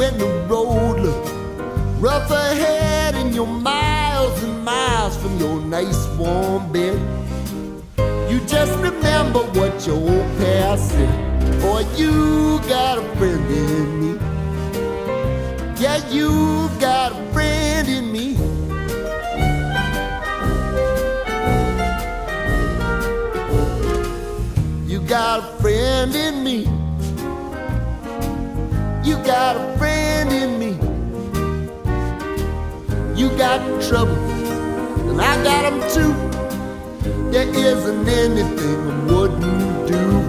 when the road looks rough ahead and you're miles and miles from your nice warm bed. You just remember what your old past said. Boy, you got a friend in me. Yeah, you got a friend in me. You got a friend in me. You got a friend in me. You got trouble, and I got them too. There isn't anything I wouldn't do.